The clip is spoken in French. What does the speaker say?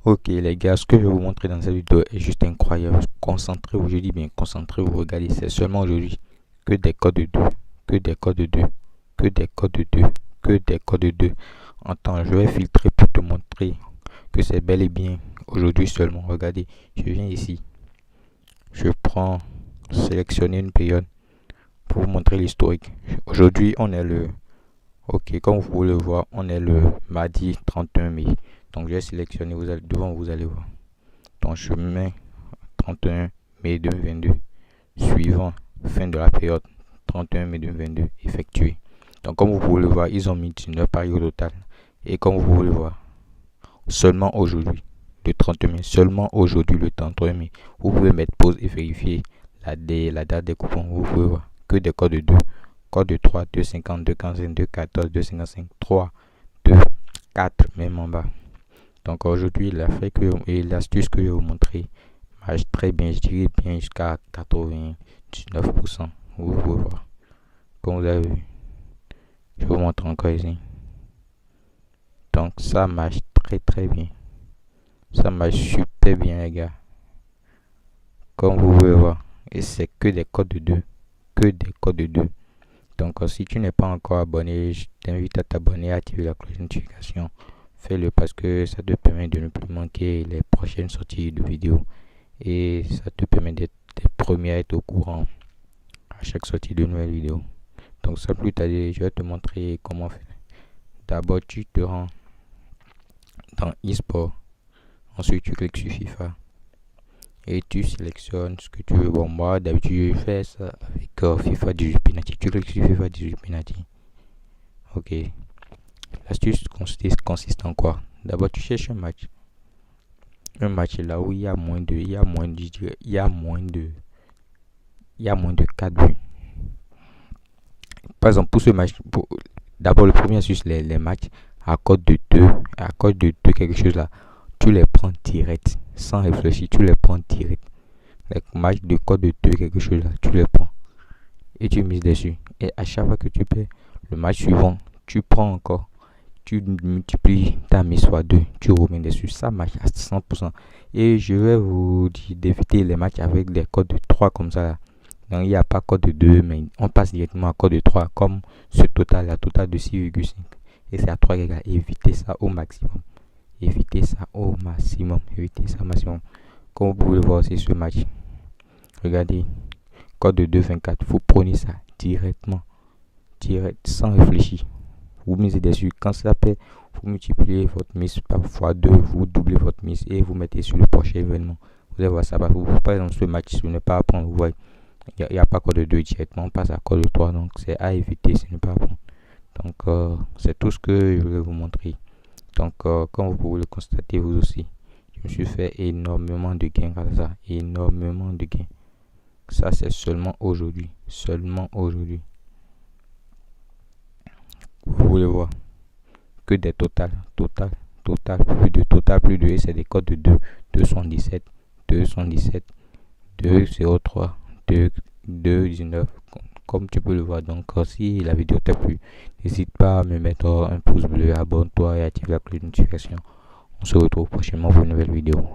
Ok les gars, ce que je vais vous montrer dans cette vidéo est juste incroyable. Concentrez-vous, je dis bien concentrez-vous, regardez, c'est seulement aujourd'hui que des codes de 2, que des codes de 2, que des codes de 2, que des codes de 2. Attends, je vais filtrer pour te montrer que c'est bel et bien aujourd'hui seulement. Regardez, je viens ici, je prends, sélectionner une période pour vous montrer l'historique. Aujourd'hui, on est le, ok, comme vous pouvez le voir, on est le mardi 31 mai. Donc, je vais sélectionner, vous allez, devant vous allez voir. Donc, je mets 31 mai 2022, suivant fin de la période 31 mai 2022 effectué. Donc, comme vous pouvez le voir, ils ont mis 19 paris au total. Et comme vous pouvez le voir, seulement aujourd'hui, le 31 mai, seulement aujourd'hui, le 31 mai, vous pouvez mettre pause et vérifier la date des coupons. Vous pouvez voir que des codes de 2, code de 3, 2,50, 2,45, 2,14, 2,55, 3, 2, 4, même en bas. Donc aujourd'hui, l'astuce que je vais vous montrer marche très bien, je dirais bien jusqu'à 99%. Vous pouvez voir. Comme vous avez vu, je vous montre encore ici. Donc ça marche très bien. Ça marche super bien les gars. Comme vous pouvez voir. Et c'est que des codes de 2. Que des codes de 2. Donc si tu n'es pas encore abonné, je t'invite à t'abonner et à activer la cloche de notification. Fais-le parce que ça te permet de ne plus manquer les prochaines sorties de vidéos. Et ça te permet d'être les premiers à être au courant à chaque sortie de nouvelles vidéos. Donc sans plus tarder, je vais te montrer comment faire. D'abord, tu te rends dans eSport. Ensuite, tu cliques sur FIFA. Et tu sélectionnes ce que tu veux. Bon, moi, d'habitude, je fais ça avec FIFA 18 penalty. Tu cliques sur FIFA 18 penalty. Ok. L'astuce consiste en quoi? D'abord, tu cherches un match. Un match là où il y a moins de, il y a moins de, je dirais, il y a moins de 4 buts. Par exemple, pour ce match, d'abord, le premier astuce, les matchs à code de 2, à code de 2, quelque chose là, tu les prends direct, sans réfléchir, tu les prends direct. Les matchs de code de 2, quelque chose là, tu les prends et tu mises dessus. Et à chaque fois que tu perds le match suivant, tu prends encore, tu multiplies ta mise fois 2, tu remets dessus, ça marche à 100%. Et je vais vous dire d'éviter les matchs avec des codes de 3 comme ça là. Donc il n'y a pas code de 2, mais on passe directement à code de 3, comme ce total, la total de 6,5. Et c'est à 3 les gars, évitez ça au maximum. Évitez ça au maximum. Évitez ça au maximum. Comme vous pouvez le voir aussi ce match. Regardez, code de 2,24. Vous prenez ça directement. Direct, sans réfléchir. Vous misez dessus. Quand ça paie, vous multipliez votre mise par x2. Vous doublez votre mise et vous mettez sur le prochain événement. Vous allez voir ça. Par exemple, ce match, si vous ne pas apprendre, vous voyez. Il n'y a pas code de 2 directement. On passe à code de 3. Donc, c'est à éviter si ne pas apprendre. Donc, c'est tout ce que je voulais vous montrer. Donc, comme vous pouvez le constater vous aussi, je me suis fait énormément de gains grâce à ça. Énormément de gains. Ça, c'est seulement aujourd'hui. Seulement aujourd'hui. Vous voulez voir que des totales. Plus de, c'est des codes de 2. 217, 217, 203, 2, 219. Comme tu peux le voir. Donc, si la vidéo t'a plu, n'hésite pas à me mettre un pouce bleu, abonne-toi et active la cloche de notification. On se retrouve prochainement pour une nouvelle vidéo.